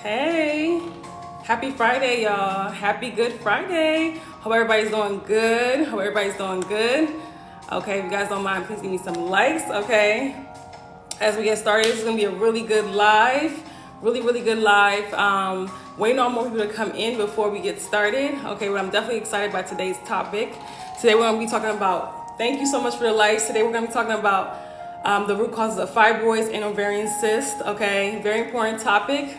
Hey, happy Friday, y'all. Happy Good Friday. Hope everybody's doing good. Okay, if you guys don't mind, please give me some likes, okay? As we get started, this is gonna be a really good live. Really good live. Waiting on more people to come in before we get started. Okay, well, I'm definitely excited about today's topic. Today we're gonna be talking about, thank you so much for the likes. Today we're gonna be talking about the root causes of fibroids and ovarian cysts, okay? Very important topic,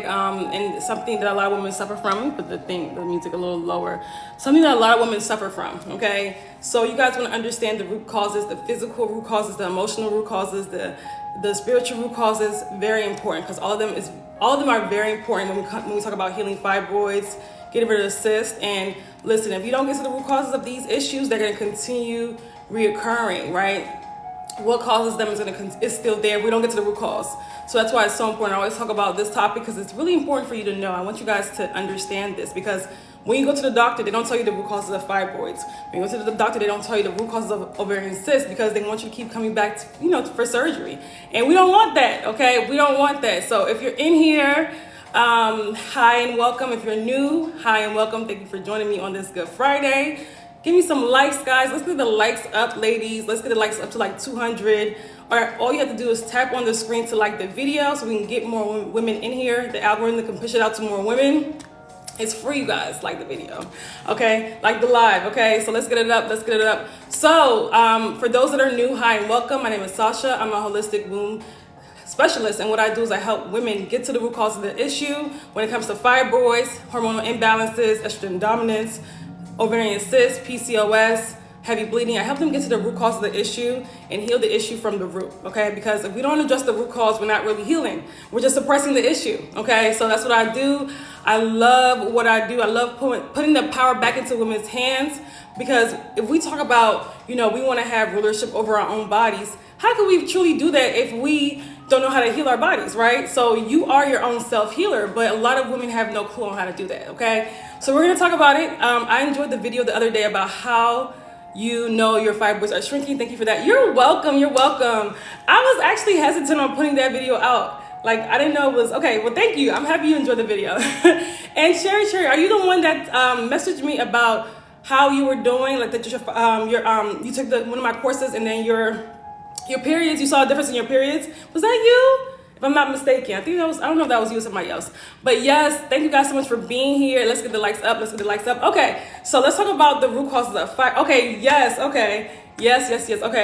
and something that a lot of women suffer from. Let me put the music a little lower. Something that a lot of women suffer from, okay? So you guys wanna understand the root causes, the physical root causes, the emotional root causes, the spiritual root causes, very important, because all of them are very important when we talk about healing fibroids, getting rid of the cysts. And listen, if you don't get to the root causes of these issues, they're gonna continue reoccurring, right? What causes them is still there. We don't get to the root cause. So that's why it's so important. I always talk about this topic because it's really important for you to know. I want you guys to understand this, because when you go to the doctor, they don't tell you the root causes of fibroids. When you go to the doctor, they don't tell you the root causes of ovarian cysts, because they want you to keep coming back, for surgery. And we don't want that, okay? We don't want that. So if you're in here, hi and welcome. If you're new, hi and welcome. Thank you for joining me on this Good Friday. Give me some likes, guys. Let's get the likes up, ladies. Let's get the likes up to like 200. All you have to do is tap on the screen to like the video so we can get more women in here. The algorithm can push it out to more women. It's free, you guys. Like the video, okay? Like the live, okay? So let's get it up. So for those that are new, hi and welcome. My name is Sasha. I'm a holistic womb specialist, and what I do is I help women get to the root cause of the issue when it comes to fibroids, hormonal imbalances, estrogen dominance, ovarian cysts, PCOS, heavy bleeding. I help them get to the root cause of the issue and heal the issue from the root, okay? Because if we don't address the root cause, we're not really healing. We're just suppressing the issue, okay? So that's what I do. I love what I do. I love putting the power back into women's hands, because if we talk about, we want to have rulership over our own bodies, how can we truly do that if we don't know how to heal our bodies, right? So you are your own self-healer, but a lot of women have no clue on how to do that, okay? So we're gonna talk about it. I enjoyed the video the other day about how your fibroids are shrinking. Thank you for that. You're welcome. I was actually hesitant on putting that video out. Like, I didn't know it was, okay, well, thank you. I'm happy you enjoyed the video. And Cherry, are you the one that messaged me about how you were doing? Like that you took one of my courses, and then your periods, you saw a difference in your periods. Was that you? If I'm not mistaken, I don't know if that was you or somebody else. But yes, thank you guys so much for being here. Let's get the likes up. Okay, so let's talk about the root causes of fibroids. Okay, yes. Okay,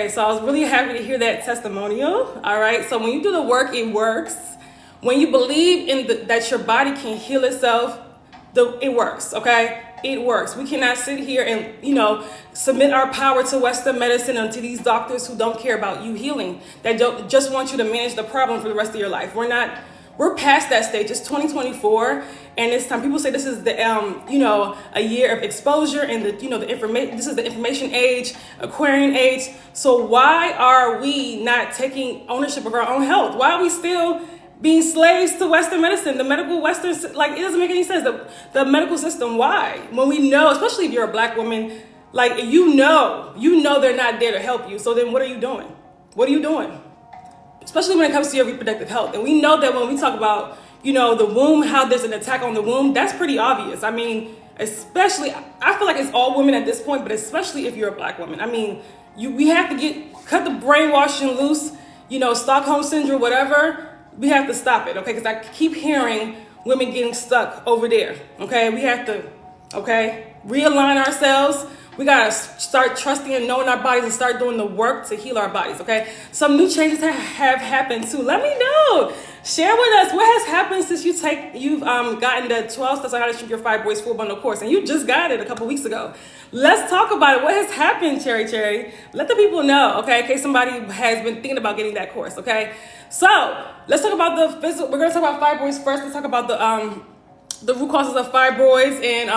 so I was really happy to hear that testimonial. All right, so when you do the work, it works. When you believe that your body can heal itself, it works, okay? It works. We cannot sit here and, submit our power to Western medicine and to these doctors who don't care about you healing, that don't just want you to manage the problem for the rest of your life. We're past that stage. It's 2024, and it's time. People say this is the, a year of exposure, and this is the information age, Aquarian age. So why are we not taking ownership of our own health? Why are we still being slaves to Western medicine, the medical Western, like, it doesn't make any sense. The medical system, why? When we know, especially if you're a Black woman, like, you know they're not there to help you. So then what are you doing? Especially when it comes to your reproductive health. And we know that when we talk about, the womb, how there's an attack on the womb, that's pretty obvious. I mean, especially, I feel like it's all women at this point, but especially if you're a Black woman. I mean, we have to cut the brainwashing loose, Stockholm syndrome, whatever. We have to stop it, okay? Because I keep hearing women getting stuck over there, okay? We have to, realign ourselves. We gotta start trusting and knowing our bodies and start doing the work to heal our bodies, okay? Some new changes have happened too. Let me know. Share with us what has happened since you've gotten the 12 steps on how to shrink your fibroids full bundle course, and you just got it a couple weeks ago. Let's talk about it. What has happened, Cherry? Let the people know, okay? In case somebody has been thinking about getting that course, okay? So let's talk about the physical. We're gonna talk about fibroids first. Let's talk about the root causes of fibroids, and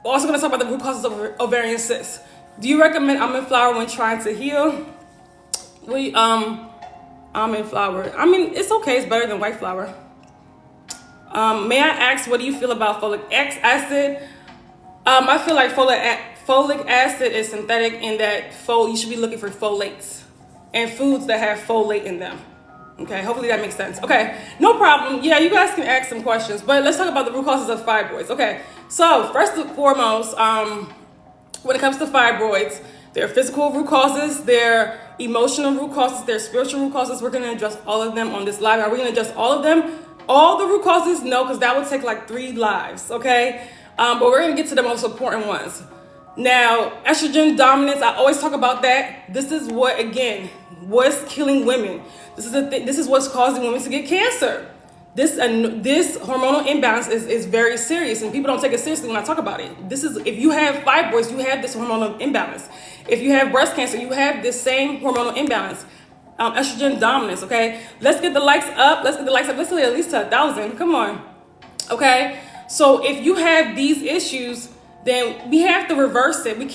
also gonna talk about the root causes of ovarian cysts. Do you recommend almond flour when trying to heal? Almond flour. I mean, it's okay. It's better than white flour. May I ask, what do you feel about folic acid? I feel like folic acid is synthetic, in that you should be looking for folates and foods that have folate in them. Okay, hopefully that makes sense. Okay, no problem. Yeah, you guys can ask some questions, but let's talk about the root causes of fibroids. Okay, so first and foremost, when it comes to fibroids, there are physical root causes, there are emotional root causes, there are spiritual root causes. We're going to address all of them on this live. Are we going to address all of them? All the root causes? No, because that would take like 3 lives, okay? But we're going to get to the most important ones. Now, estrogen dominance, I always talk about that. This is what, again, what's killing women. This is what's causing women to get cancer. This hormonal imbalance is very serious, and people don't take it seriously when I talk about it. This is, if you have fibroids, you have this hormonal imbalance. If you have breast cancer, you have this same hormonal imbalance. Estrogen dominance, okay? Let's get the likes up. Let's get at least to 1,000. Come on, okay? So if you have these issues, then we have to reverse it. We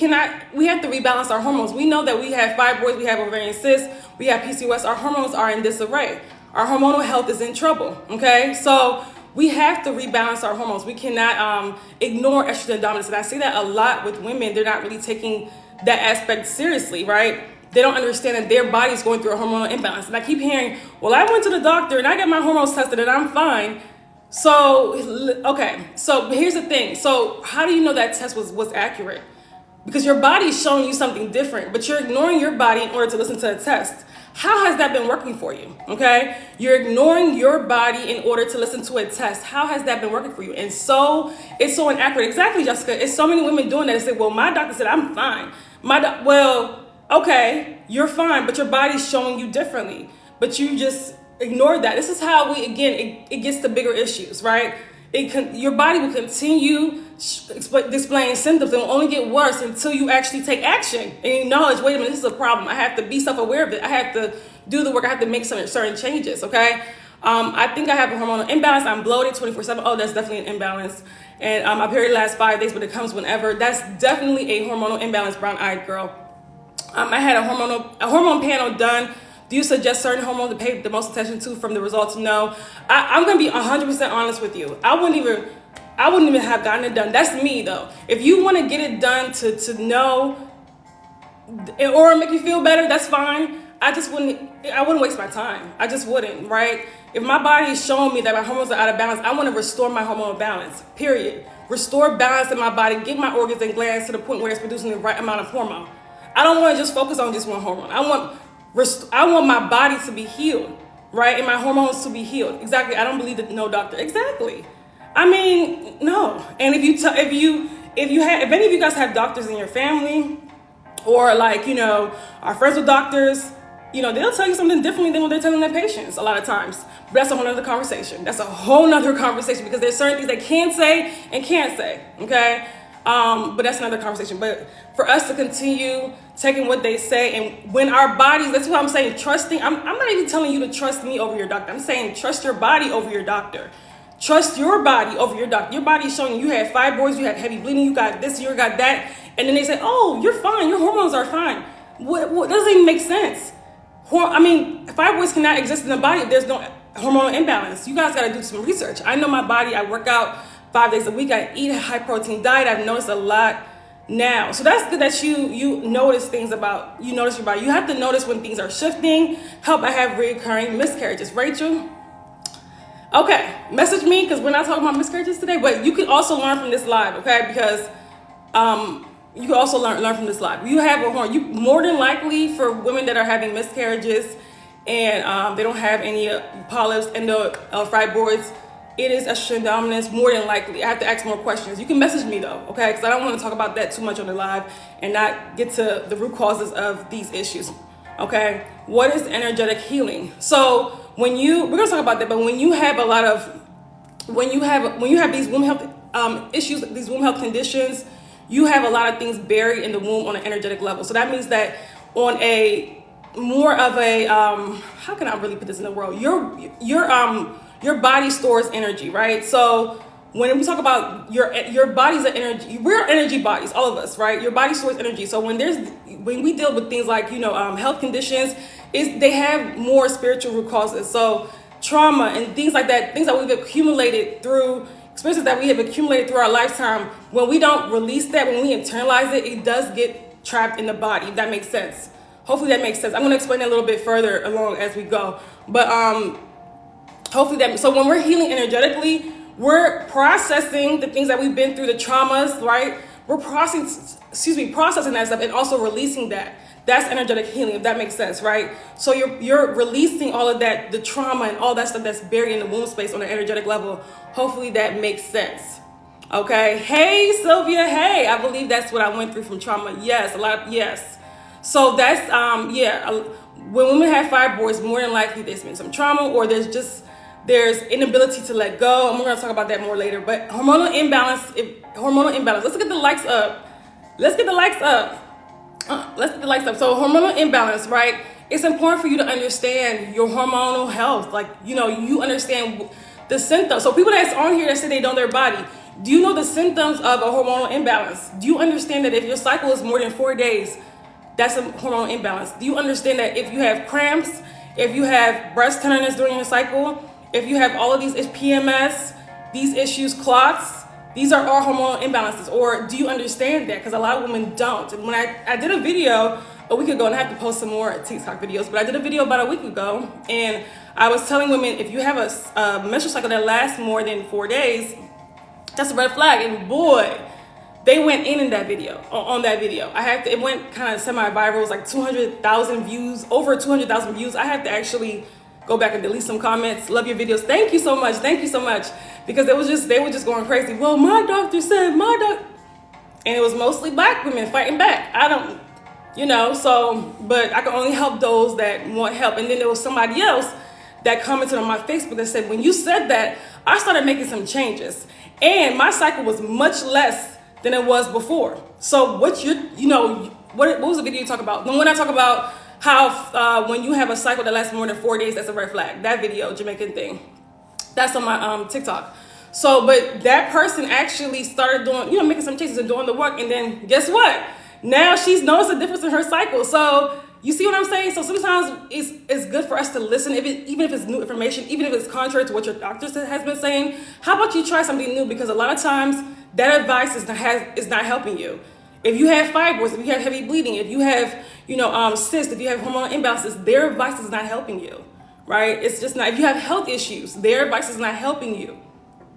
have to rebalance our hormones. We know that we have fibroids, we have ovarian cysts, we have PCOS. Our hormones are in disarray. Our hormonal health is in trouble, okay? So we have to rebalance our hormones. We cannot ignore estrogen dominance. And I see that a lot with women. They're not really taking that aspect seriously, right? They don't understand that their body's going through a hormonal imbalance. And I keep hearing, well, I went to the doctor and I got my hormones tested and I'm fine. So, okay, so here's the thing. So how do you know that test was accurate? Because your body's showing you something different, but you're ignoring your body in order to listen to a test. How has that been working for you? Okay, you're ignoring your body in order to listen to a test. How has that been working for you? And so it's so inaccurate. Exactly, Jessica. It's so many women doing that. They say, well, my doctor said I'm fine. Well, okay, you're fine, but your body's showing you differently. But you just ignore that. This is how it gets to bigger issues, right? Your body will continue displaying symptoms and will only get worse until you actually take action and acknowledge, wait a minute, this is a problem. I have to be self-aware of it. I have to do the work. I have to make some certain changes, okay? I think I have a hormonal imbalance. I'm bloated 24/7. Oh, that's definitely an imbalance. And my period lasts 5 days, but it comes whenever. That's definitely a hormonal imbalance, brown-eyed girl. I had a hormone panel done. Do you suggest certain hormones to pay the most attention to from the results? No. I'm going to be 100% honest with you. I wouldn't even have gotten it done. That's me, though. If you want to get it done to know or make you feel better, that's fine. I wouldn't waste my time. I just wouldn't, right? If my body is showing me that my hormones are out of balance, I want to restore my hormonal balance, period. Restore balance in my body, get my organs and glands to the point where it's producing the right amount of hormone. I don't want to just focus on just one hormone. I want my body to be healed, right? And my hormones to be healed. Exactly. I don't believe that no doctor. Exactly. I mean, no. And if any of you guys have doctors in your family, or like, are friends with doctors, they'll tell you something differently than what they're telling their patients a lot of times. But that's a whole nother conversation. Because there's certain things they can say and can't say, okay? But that's another conversation. But for us to continue taking what they say, and when our bodies, that's what I'm saying, trusting, I'm not even telling you to trust me over your doctor. I'm saying trust your body over your doctor. Trust your body over your doctor. Your body is showing you have fibroids, you have heavy bleeding, you got this, you got that. And then they say, oh, you're fine, your hormones are fine. What doesn't even make sense. Fibroids cannot exist in the body if there's no hormonal imbalance. You guys got to do some research. I know my body, I work out 5 days a week, I eat a high protein diet. I've noticed a lot now. So that's good that you notice things you notice your body. You have to notice when things are shifting. Help, I have recurring miscarriages. Rachel? Okay, message me because we're not talking about miscarriages today, but you can also learn from this live, okay? Because you can also learn from this live. You have a hormone. You more than likely, for women that are having miscarriages and they don't have any polyps, fibroids, it is estrogen dominance, more than likely. I have to ask more questions. You can message me though, okay? Because I don't want to talk about that too much on the live and not get to the root causes of these issues, okay? What is energetic healing? So we're gonna talk about that, but when you have these womb health issues, these womb health conditions, you have a lot of things buried in the womb on an energetic level. So that means that on a more of a how can I really put this in the world? Your body stores energy, right? So when we talk about your body's an energy, we're energy bodies, all of us, right? Your body stores energy. So when we deal with things like health conditions, they have more spiritual root causes. So trauma and things like that, things that we've accumulated through experiences that we have accumulated through our lifetime. When we don't release that, when we internalize it, it does get trapped in the body. If that makes sense. Hopefully that makes sense. I'm going to explain it a little bit further along as we go. But hopefully that, so when we're healing energetically, we're processing the things that we've been through, the traumas, right? We're processing that stuff and also releasing that. That's energetic healing, if that makes sense, right? So you're releasing all of that, the trauma and all that stuff that's buried in the womb space on an energetic level. Hopefully that makes sense. Okay. Hey, Sylvia. Hey, I believe that's what I went through from trauma. Yes, yes. So that's, when women have fibroids, more than likely there's been some trauma, or there's inability to let go. And we're going to talk about that more later. But hormonal imbalance. Let's get the likes up. Let's get the likes up. So hormonal imbalance, right? It's important for you to understand your hormonal health. Like, you understand the symptoms. So people that's on here that say they know their body, do you know the symptoms of a hormonal imbalance? Do you understand that if your cycle is more than 4 days, that's a hormonal imbalance? Do you understand that if you have cramps, if you have breast tenderness during your cycle, if you have all of these PMS, these issues, clots, these are all hormonal imbalances? Or do you understand that? Because a lot of women don't. And when I did a video a week ago, and I have to post some more TikTok videos, but I did a video about a week ago, and I was telling women, if you have a menstrual cycle that lasts more than 4 days, that's a red flag. And boy, they went in that video, on that video. It went kind of semi-viral. It was like 200,000 views, over 200,000 views. I have to actually go back and delete some comments. Love your videos. Thank you so much. Thank you so much. Because they were just going crazy. Well, my doctor said, and it was mostly black women fighting back. I don't, but I can only help those that want help. And then there was somebody else that commented on my Facebook that said, when you said that, I started making some changes. And my cycle was much less than it was before. So what was the video you talk about? When I talk about how when you have a cycle that lasts more than 4 days, that's a red flag. That video, Jamaican thing, that's on my TikTok. So, but that person actually started doing, making some changes and doing the work. And then guess what? Now she's noticed a difference in her cycle. So you see what I'm saying? So sometimes it's good for us to listen, even if it's new information, even if it's contrary to what your doctor has been saying. How about you try something new? Because a lot of times that advice is not helping you. If you have fibroids, if you have heavy bleeding, if you have, cysts, if you have hormonal imbalances, their advice is not helping you, right? It's just not. If you have health issues, their advice is not helping you.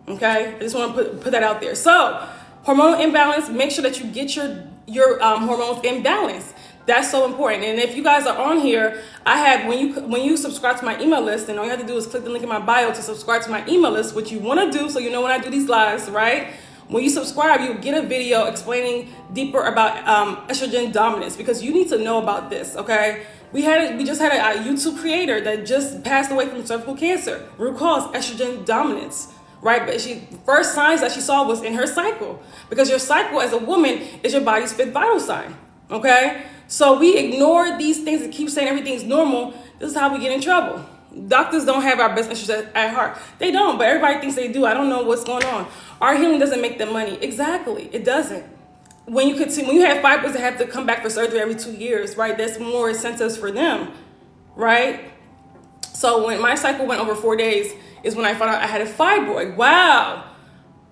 Okay, I just want to put that out there. So hormonal imbalance, make sure that you get your hormones in balance. That's so important. And if you guys are on here, I have, when you subscribe to my email list, and all you have to do is click the link in my bio to subscribe to my email list, which you want to do, so when I do these lives, right? When you subscribe, you get a video explaining deeper about estrogen dominance, because you need to know about this, okay? We just had a YouTube creator that just passed away from cervical cancer. Root cause, estrogen dominance, right? But first signs that she saw was in her cycle, because your cycle as a woman is your body's fifth vital sign, okay? So we ignore these things and keep saying everything's normal. This is how we get in trouble. Doctors don't have our best interests at heart. They don't, but everybody thinks they do. I don't know what's going on. Our healing doesn't make them money. Exactly, it doesn't. When you have fibroids that have to come back for surgery every 2 years, right? That's more incentives for them, right? So when my cycle went over 4 days is when I found out I had a fibroid. Wow.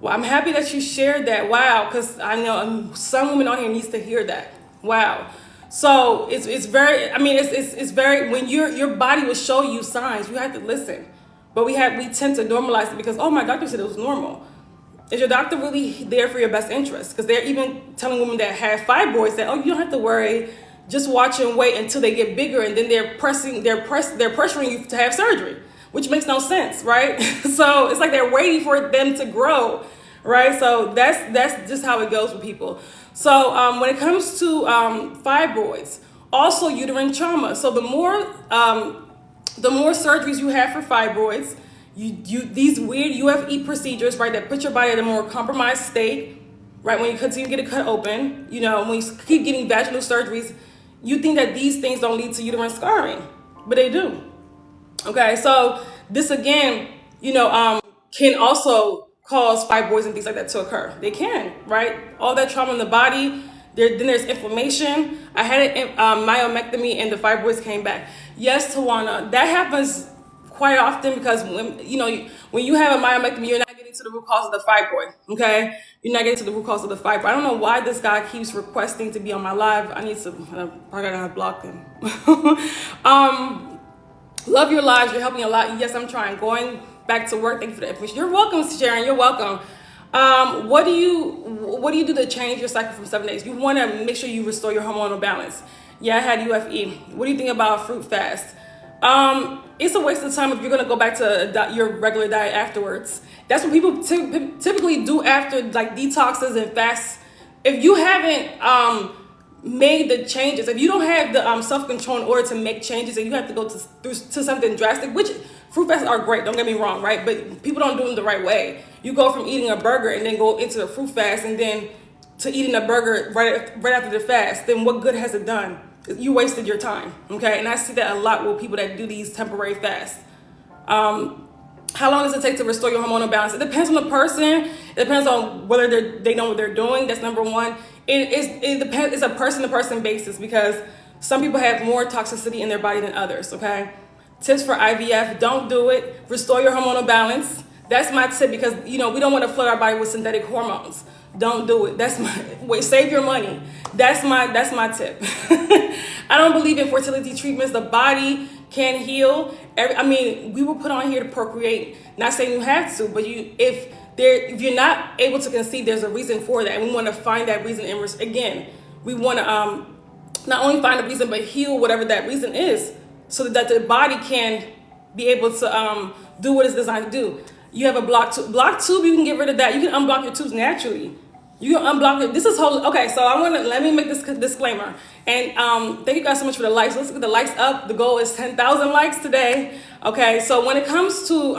Well, I'm happy that you shared that. Wow, because I know some women on here needs to hear that. Wow. So it's very, it's very, when your body will show you signs, you have to listen. But we tend to normalize it because, oh, my doctor said it was normal. Is your doctor really there for your best interest? Because they're even telling women that have fibroids that, oh, you don't have to worry, just watch and wait until they get bigger, and then they're pressuring you to have surgery, which makes no sense, right? So it's like they're waiting for them to grow, right? So that's just how it goes with people. So when it comes to fibroids, also uterine trauma. So the more surgeries you have for fibroids, these weird UFE procedures, right, that put your body in a more compromised state, right? When you continue to get it cut open, when you keep getting vaginal surgeries, you think that these things don't lead to uterine scarring, but they do. Okay, so this again, can also cause fibroids and things like that to occur. They can, right? All that trauma in the body, then there's inflammation. I had a myomectomy and the fibroids came back. Yes, Tawana, that happens quite often because when you have a myomectomy, you're not getting to the root cause of the fibroid, okay? You're not getting to the root cause of the fibroid. I don't know why this guy keeps requesting to be on my live. I need to, I gotta block him. Love your lives, you're helping a lot. Yes, I'm trying. Going back to work, thank you for the information. You're welcome, Sharon, you're welcome. What do you do to change your cycle from 7 days? You want to make sure you restore your hormonal balance. Yeah, I had UFE. What do you think about a fruit fast? It's a waste of time if you're going to go back to your regular diet afterwards. That's what people typically do after like detoxes and fasts. If you haven't made the changes, if you don't have the self-control in order to make changes, and you have to go to something drastic, which fruit fasts are great, don't get me wrong, right? But people don't do them the right way. You go from eating a burger and then go into a fruit fast and then to eating a burger right after the fast, then what good has it done? You wasted your time, okay? And I see that a lot with people that do these temporary fasts. How long does it take to restore your hormonal balance? It depends on the person. It depends on whether they know what they're doing. That's number one. It depends. It's a person-to-person basis because some people have more toxicity in their body than others, okay? Tips for IVF, don't do it. Restore your hormonal balance. That's my tip because, we don't want to flood our body with synthetic hormones. Don't do it. Save your money. That's my tip. I don't believe in fertility treatments. The body can heal. We were put on here to procreate. Not saying you have to, but if you're not able to conceive, there's a reason for that. And we want to find that reason. And again, we want to not only find a reason, but heal whatever that reason is so that the body can be able to do what it's designed to do. You have a blocked tube, you can get rid of that. You can unblock your tubes naturally. You can unblock it. This is okay, so let me make this disclaimer. And thank you guys so much for the likes. Let's get the likes up. The goal is 10,000 likes today. Okay, so when it comes to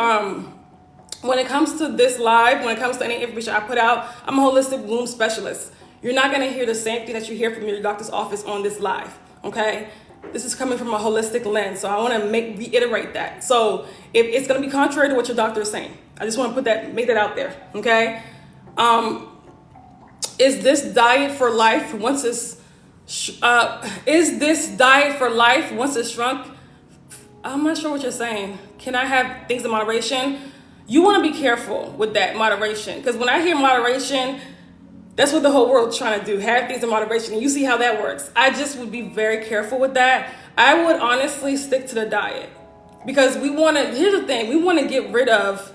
this live, when it comes to any information I put out, I'm a holistic womb specialist. You're not gonna hear the same thing that you hear from your doctor's office on this live, okay? This is coming from a holistic lens, so I want to reiterate that. So if it's going to be contrary to what your doctor is saying, I just want to make that out there, okay? Is this diet for life once it's shrunk? I'm not sure what you're saying. Can I have things in moderation? You want to be careful with that moderation, because when I hear moderation, that's what the whole world's trying to do, have things in moderation, and you see how that works. I just would be very careful with that. I would honestly stick to the diet because here's the thing, we want to get rid of,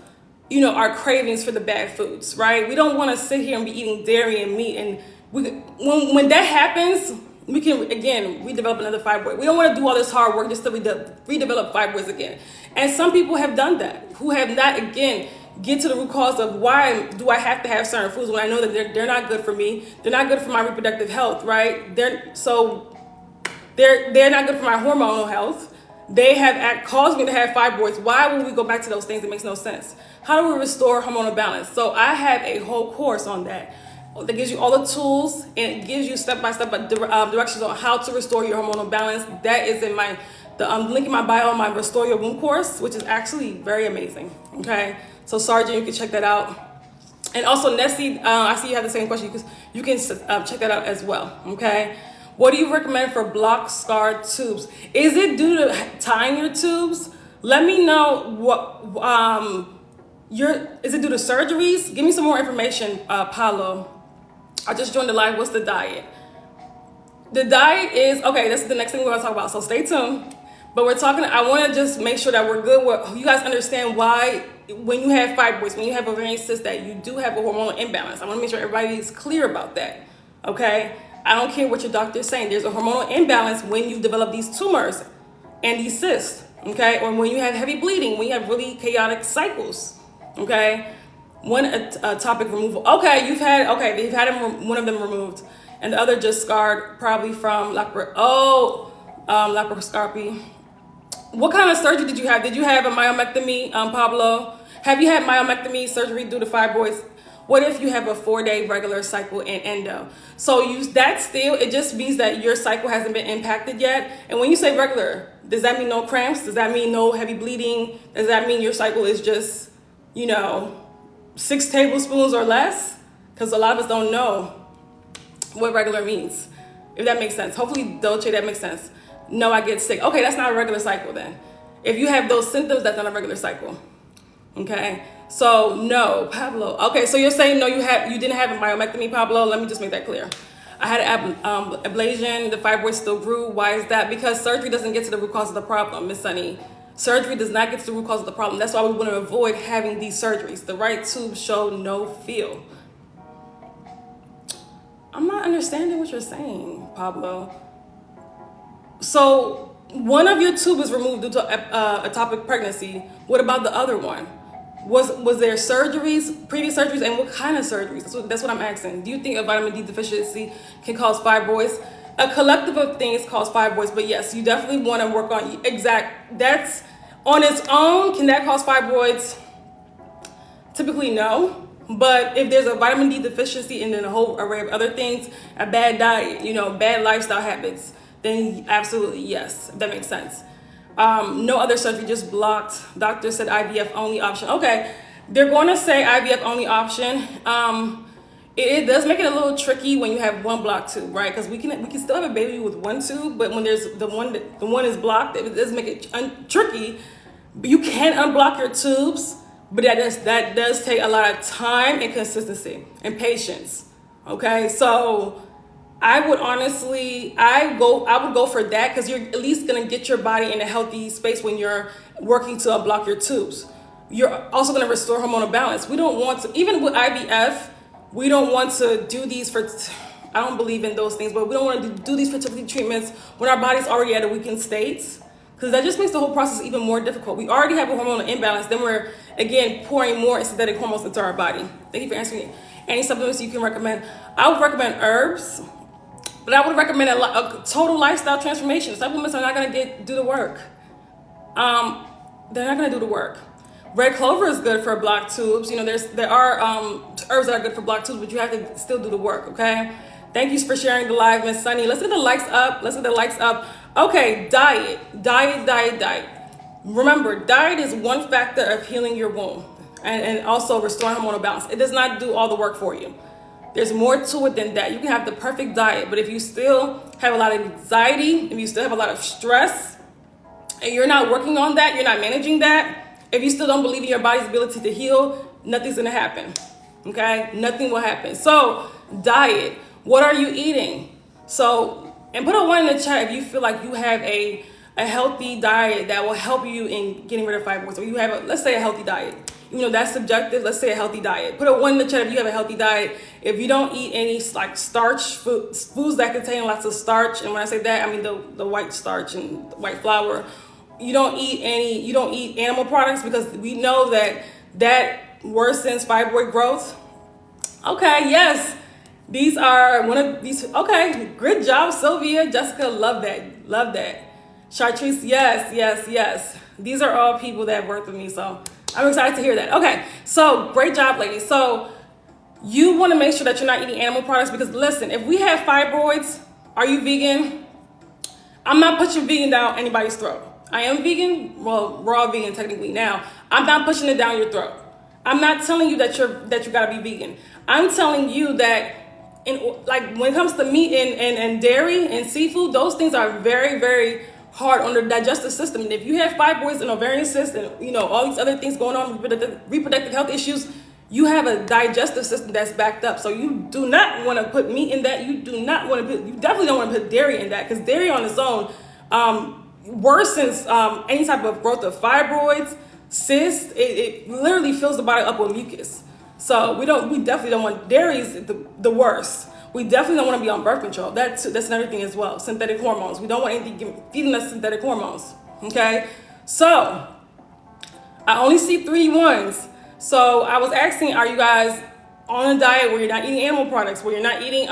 our cravings for the bad foods, right? We don't want to sit here and be eating dairy and meat, and when that happens, we can, again, redevelop another fibroid. We don't want to do all this hard work just to redevelop fibroids again. And some people have done that, who have not, again, get to the root cause of why do I have to have certain foods when I know that they're not good for me. They're not good for my reproductive health, right? They're not good for my hormonal health. They have caused me to have fibroids. Why would we go back to those things? It makes no sense. How do we restore hormonal balance? So I have a whole course on that gives you all the tools and it gives you step-by-step directions on how to restore your hormonal balance. That is in the link in my bio on my Restore Your Womb course, which is actually very amazing, okay? So Sergeant, you can check that out. And also Nessie, I see you have the same question. You can check that out as well, okay? What do you recommend for blocked scarred tubes? Is it due to tying your tubes? Let me know is it due to surgeries? Give me some more information, Paulo. I just joined the live. What's the diet? The diet is, okay, this is the next thing we're gonna talk about, so stay tuned. But I want to just make sure that we're good with, you guys understand why when you have fibroids, when you have ovarian cysts, that you do have a hormonal imbalance. I want to make sure everybody is clear about that, okay? I don't care what your doctor is saying. There's a hormonal imbalance when you develop these tumors and these cysts, okay? Or when you have heavy bleeding, when you have really chaotic cycles, okay? One topic removal. Okay, they've had one of them removed, and the other just scarred, probably from laparoscopy. What kind of surgery did you have? Did you have a myomectomy, Pablo? Have you had myomectomy surgery due to fibroids? What if you have a 4-day regular cycle in endo? So it just means that your cycle hasn't been impacted yet. And when you say regular, does that mean no cramps? Does that mean no heavy bleeding? Does that mean your cycle is just, 6 tablespoons or less? Because a lot of us don't know what regular means, if that makes sense. Hopefully, Dolce, that makes sense. No, I get sick. Okay, that's not a regular cycle then. If you have those symptoms, that's not a regular cycle. Okay, so no, Pablo. Okay, so you're saying no, you didn't have a myomectomy, Pablo. Let me just make that clear. I had an ablation. The fibroids still grew. Why is that? Because surgery doesn't get to the root cause of the problem, Miss Sunny. Surgery does not get to the root cause of the problem. That's why we want to avoid having these surgeries. The right tube showed no feel. I'm not understanding what you're saying, Pablo. So one of your tube is removed due to ectopic pregnancy. What about the other one? Was there surgeries, previous surgeries, and what kind of surgeries? That's what I'm asking. Do you think a vitamin D deficiency can cause fibroids? A collective of things cause fibroids, but yes, you definitely want to work on that's on its own. Can that cause fibroids? Typically no, but if there's a vitamin D deficiency and then a whole array of other things, a bad diet, bad lifestyle habits, then absolutely yes, that makes sense. No other surgery, just blocked. Doctor said IVF only option. Okay, they're going to say IVF only option. It does make it a little tricky when you have one blocked tube, right? Because we can still have a baby with one tube, but when there's the one is blocked, it does make it tricky. But you can unblock your tubes, but that does take a lot of time and consistency and patience. Okay, so I would go for that because you're at least gonna get your body in a healthy space when you're working to unblock your tubes. You're also gonna restore hormonal balance. We don't want to, even with IVF, we don't want to do these for, I don't believe in those things, but we don't want to do these fertility treatments when our body's already at a weakened state, because that just makes the whole process even more difficult. We already have a hormonal imbalance, then we're, again, pouring more synthetic hormones into our body. Thank you for answering it. Any supplements you can recommend? I would recommend herbs. But I would recommend a total lifestyle transformation. Supplements are not going to do the work. They're not going to do the work. Red clover is good for blocked tubes. There are herbs that are good for blocked tubes, but you have to still do the work, okay? Thank you for sharing the live, Miss Sunny. Let's get the likes up. Okay, diet. Remember, diet is one factor of healing your womb and also restoring hormonal balance. It does not do all the work for you. There's more to it than that. You can have the perfect diet, but if you still have a lot of anxiety, if you still have a lot of stress, and you're not working on that, you're not managing that, if you still don't believe in your body's ability to heal, nothing's gonna happen, okay? Nothing will happen. So, diet, what are you eating? So, and put a 1 in the chat if you feel like you have a healthy diet that will help you in getting rid of fibroids, or you have, let's say, a healthy diet. That's subjective. Let's say a healthy diet. Put a 1 in the chat if you have a healthy diet. If you don't eat any starch foods that contain lots of starch, and when I say that, I mean the white starch and the white flour. You don't eat animal products, because we know that worsens fibroid growth. Okay, yes. These are one of these. Okay, good job, Sylvia. Jessica, love that. Chartrice, yes. These are all people that work with me, so I'm excited to hear that. Okay, so great job, ladies. So you want to make sure that you're not eating animal products, because listen, if we have fibroids, are you vegan? I'm not pushing vegan down anybody's throat. I am vegan, well, we're all vegan technically now. I'm not pushing it down your throat. I'm not telling you that you gotta be vegan. I'm telling you that when it comes to meat and dairy and seafood, those things are very, very hard on the digestive system. And if you have fibroids and ovarian cysts and all these other things going on, reproductive health issues, you have a digestive system that's backed up. So you do not want to put meat in that. You definitely don't want to put dairy in that, because dairy on its own worsens any type of growth of fibroids, cysts. It literally fills the body up with mucus. So we definitely don't want, dairy is the worst. We definitely don't want to be on birth control. That's another thing as well. Synthetic hormones. We don't want anything feeding us synthetic hormones. Okay? So I only see 3 ones. So I was asking, are you guys on a diet where you're not eating animal products, where you're not eating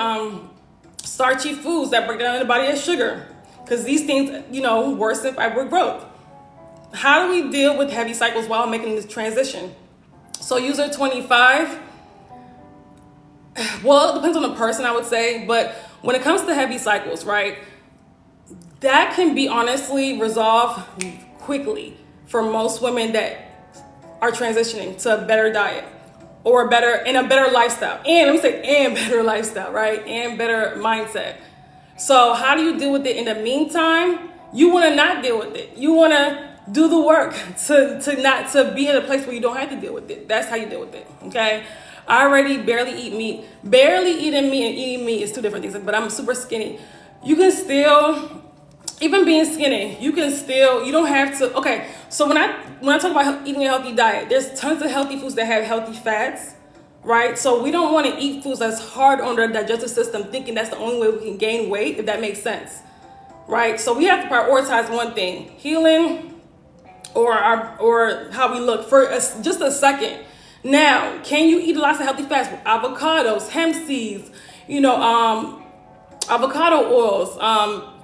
starchy foods that break down in the body as sugar? Because these things, worsen fibroid growth. How do we deal with heavy cycles while making this transition? So user 25, well, it depends on the person, I would say, but when it comes to heavy cycles, right, that can be honestly resolved quickly for most women that are transitioning to a better diet or a better lifestyle. And let me say, better lifestyle, right? And better mindset. So how do you deal with it in the meantime? You want to not deal with it. You want to do the work to be in a place where you don't have to deal with it. That's how you deal with it, okay? I already barely eat meat. Barely eating meat and eating meat is two different things, but I'm super skinny. You can still, even being skinny, you don't have to, okay, so when I talk about eating a healthy diet, there's tons of healthy foods that have healthy fats, right? So we don't want to eat foods that's hard on the digestive system, thinking that's the only way we can gain weight, if that makes sense, right? So we have to prioritize one thing, healing or how we look for just a second. Now, can you eat lots of healthy fats? Avocados, hemp seeds, avocado oils,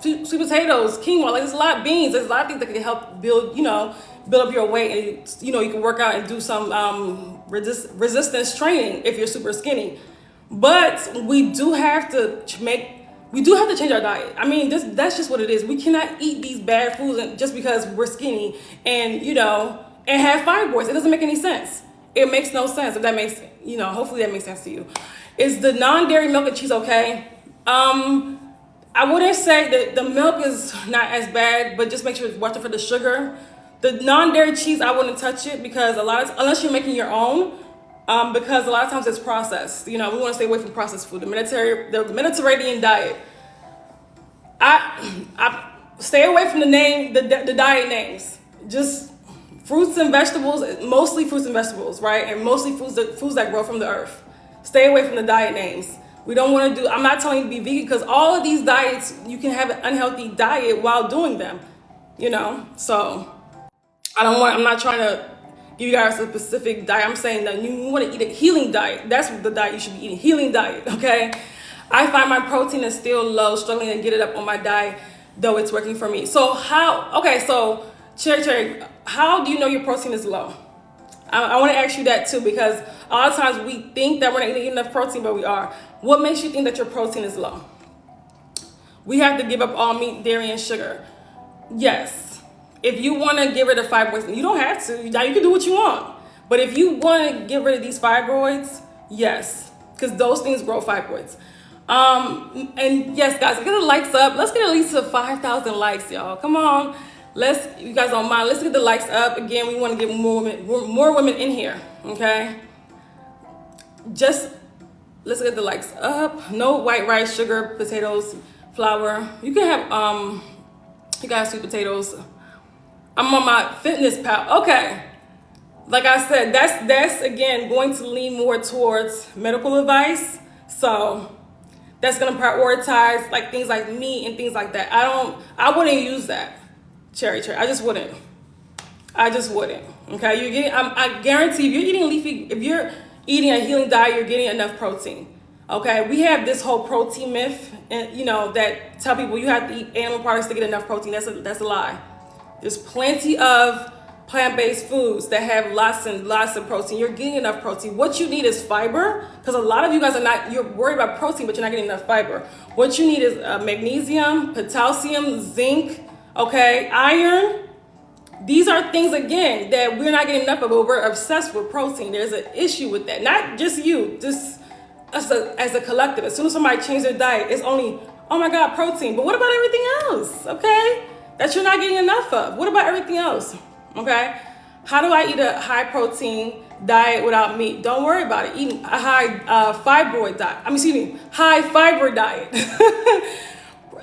sweet potatoes, quinoa, like there's a lot of beans, there's a lot of things that can help build up your weight, and you can work out and do some resistance training if you're super skinny. But we do have to change our diet. I mean, that's just what it is. We cannot eat these bad foods just because we're skinny and have fibroids. It doesn't make any sense. It makes no sense. If that makes, hopefully that makes sense to you. Is the non-dairy milk and cheese okay? I wouldn't say that the milk is not as bad, but just make sure to watch it for the sugar. The non-dairy cheese, I wouldn't touch it because unless you're making your own, because a lot of times it's processed. We want to stay away from processed food. The Mediterranean diet. I stay away from the diet names. Just fruits and vegetables, mostly fruits and vegetables, right? And mostly foods that grow from the earth. Stay away from the diet names. We don't want to I'm not telling you to be vegan because all of these diets, you can have an unhealthy diet while doing them, So I'm not trying to give you guys a specific diet. I'm saying that you want to eat a healing diet. That's the diet you should be eating, healing diet, okay? I find my protein is still low, struggling to get it up on my diet, though it's working for me. So Cherry, how do you know your protein is low? I want to ask you that too, because a lot of times we think that we're not eating enough protein, but we are. What makes you think that your protein is low? We have to give up all meat, dairy, and sugar. Yes. If you want to get rid of fibroids, you don't have to. Now you can do what you want. But if you want to get rid of these fibroids, yes, because those things grow fibroids. And yes, guys, get the likes up. Let's get at least to 5,000 likes, y'all. Come on. You guys don't mind. Let's get the likes up. Again, we want to get more women in here. Okay. Let's get the likes up. No white rice, sugar, potatoes, flour. You can have you guys sweet potatoes. I'm on my fitness pal. Okay. Like I said, that's again going to lean more towards medical advice. So that's gonna prioritize like things like meat and things like that. I wouldn't use that. Cherry. I just wouldn't. Okay, I guarantee if you're eating a healing diet, you're getting enough protein. Okay, we have this whole protein myth, and that tell people you have to eat animal products to get enough protein. That's a lie. There's plenty of plant-based foods that have lots and lots of protein. You're getting enough protein. What you need is fiber, because a lot of you guys you're worried about protein, but you're not getting enough fiber. What you need is magnesium, potassium, zinc. Okay, iron. These are things, again, that we're not getting enough of, but we're obsessed with protein. There's an issue with that. Not just you, just us as a collective. As soon as somebody changes their diet, it's only, oh my God, protein. But what about everything else, okay? That you're not getting enough of. What about everything else, okay? How do I eat a high protein diet without meat? Don't worry about it. Eat a high high fiber diet.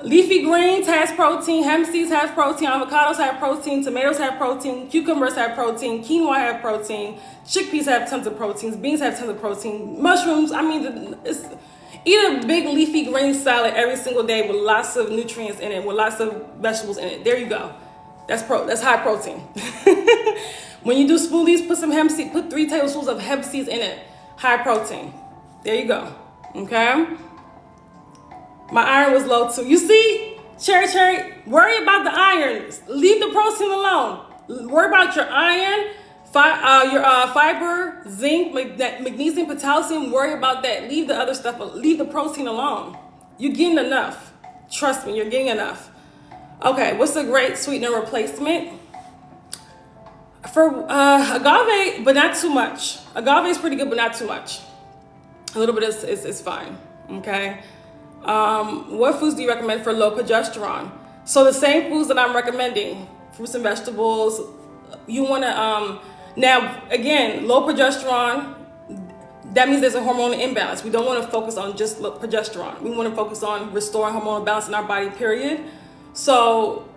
Leafy greens has protein, hemp seeds have protein, avocados have protein, tomatoes have protein, cucumbers have protein, quinoa have protein, chickpeas have tons of proteins, beans have tons of protein, mushrooms. Eat a big leafy green salad every single day with lots of nutrients in it, with lots of vegetables in it. There you go. That's high protein. When you do smoothies, put 3 tablespoons of hemp seeds in it. High protein. There you go. Okay. My iron was low too. You see, Cherry, worry about the iron. Leave the protein alone. Worry about your iron, your fiber, zinc, magnesium, potassium. Worry about that. Leave the other stuff. Leave the protein alone. You're getting enough. Trust me, you're getting enough. Okay, what's a great sweetener replacement? For agave, but not too much. Agave is pretty good, but not too much. A little bit is fine. Okay. What foods do you recommend for low progesterone? So the same foods that I'm recommending: fruits and vegetables, now again, low progesterone, that means there's a hormonal imbalance. We don't want to focus on just progesterone. We want to focus on restoring hormonal balance in our body, period. So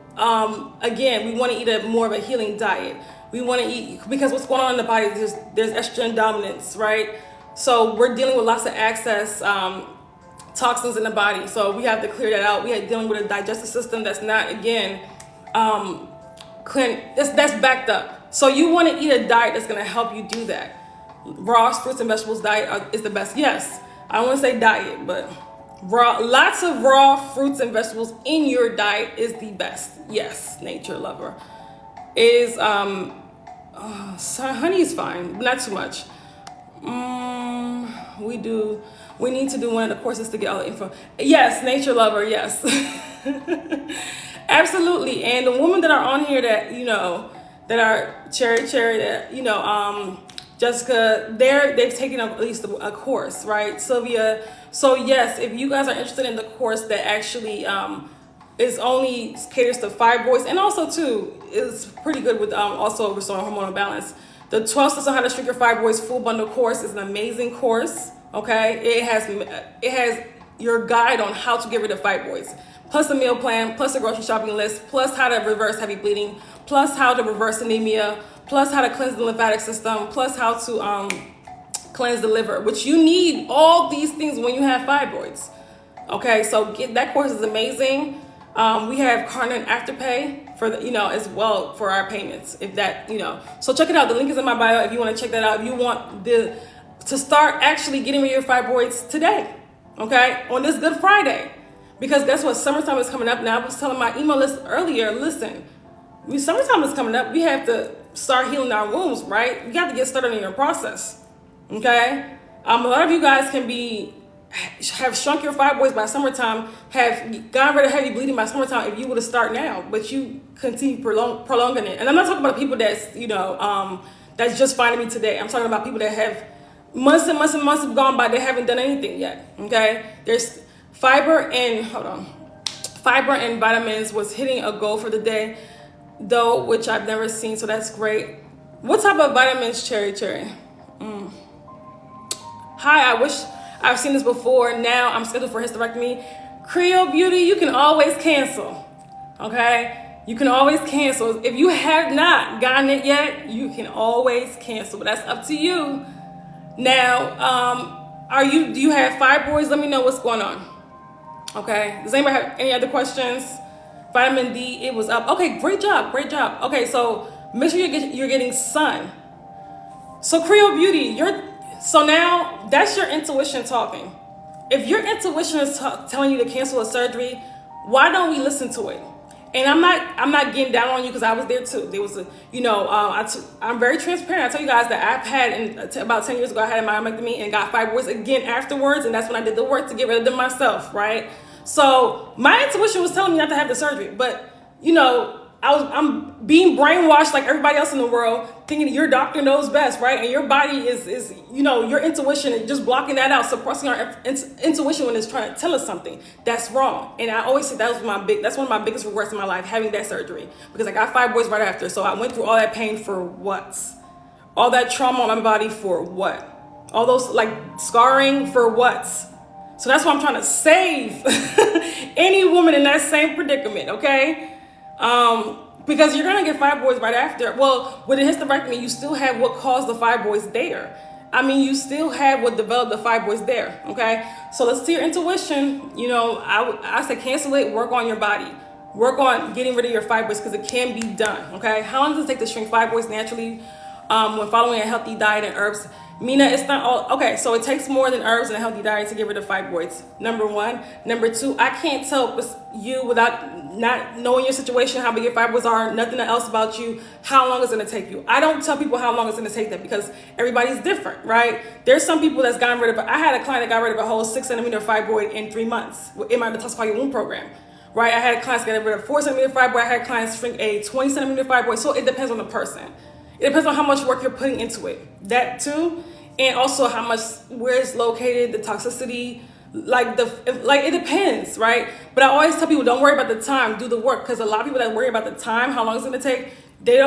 again, we want to eat more of a healing diet. We want to eat, because what's going on in the body, there's estrogen dominance, right? So we're dealing with lots of excess toxins in the body. So we have to clear that out. We are dealing with a digestive system that's not, again, that's backed up. So you want to eat a diet that's going to help you do that. Raw fruits and vegetables diet is the best. Yes, I don't want to say diet, but lots of raw fruits and vegetables in your diet is the best. Yes, nature lover. Honey is fine, but not too much. We need to do one of the courses to get all the info. Yes, nature lover, yes. Absolutely. And the women that are on here that, that are cherry, that, Jessica, they've taken at least a course, right? Sylvia. So yes, if you guys are interested in the course that actually is only caters to fibroids, and also too is pretty good with also restoring hormonal balance. The 12 Steps on How to Shrink Your Fibroids full bundle course is an amazing course. Okay, it has your guide on how to get rid of fibroids, plus a meal plan, plus a grocery shopping list, plus how to reverse heavy bleeding, plus how to reverse anemia, plus how to cleanse the lymphatic system, plus how to cleanse the liver, which you need all these things when you have fibroids. Okay, so that course is amazing. We have Carnan Afterpay for as well for our payments. If that, so check it out. The link is in my bio if you want to check that out. If you want to start actually getting rid of your fibroids today, okay, on this Good Friday, because guess what? Summertime is coming up now. I was telling my email list earlier. Listen, summertime is coming up. We have to start healing our wounds, right? You got to get started in your process, okay? A lot of you guys have shrunk your fibroids by summertime, have gotten rid of heavy bleeding by summertime if you were to start now, but you continue prolonging it. And I'm not talking about people that's, that's just finding me today. I'm talking about people that have months and months and months have gone by, they haven't done anything yet, okay? There's fiber and vitamins was hitting a goal for the day, though, which I've never seen, so that's great. What type of vitamins, Cherry? Hi, I wish I've seen this before. Now I'm scheduled for hysterectomy. Creole Beauty, you can always cancel, okay? You can always cancel. If you have not gotten it yet, you can always cancel, but that's up to you. Now, do you have fibroids? Let me know what's going on, okay? Does anybody have any other questions? Vitamin D, it was up. Okay, great job. Okay, so make sure you're getting sun. So Creole Beauty, so now that's your intuition talking. If your intuition is telling you to cancel a surgery, why don't we listen to it? And I'm not getting down on you because I was there too. There was I'm very transparent. I tell you guys that I've had about 10 years ago, I had a myomectomy and got fibroids again afterwards, and that's when I did the work to get rid of them myself, right? So my intuition was telling me not to have the surgery, but I'm being brainwashed like everybody else in the world, thinking your doctor knows best, right? And your body is your intuition is just blocking that out, suppressing our intuition when it's trying to tell us something. That's wrong. And I always say that's one of my biggest regrets in my life, having that surgery, because I got fibroids right after. So I went through all that pain for what? All that trauma on my body for what? All those scarring for what? So that's why I'm trying to save any woman in that same predicament, okay? Because you're going to get fibroids right after. Well, with a hysterectomy, you still have what caused the fibroids there. You still have what developed the fibroids there, okay? So let's see your intuition. I say cancel it, work on your body. Work on getting rid of your fibroids because it can be done, okay? How long does it take to shrink fibroids naturally when following a healthy diet and herbs? Mina, it's not all, okay, so it takes more than herbs and a healthy diet to get rid of fibroids. Number one. Number two, I can't tell you without not knowing your situation, how big your fibroids are, nothing else about you, how long it's going to take you. I don't tell people how long it's going to take them because everybody's different, right? There's some people that's gotten rid of, I had a client that got rid of a whole 6-centimeter fibroid in 3 months in my detoxify your womb program, right? I had clients get rid of a 4-centimeter fibroid. I had clients shrink a 20-centimeter fibroid. So it depends on the person. It depends on how much work you're putting into it. That too. And also how much, where it's located, the toxicity, it depends, right? But I always tell people, don't worry about the time, do the work. Because a lot of people that worry about the time, how long it's going to take, They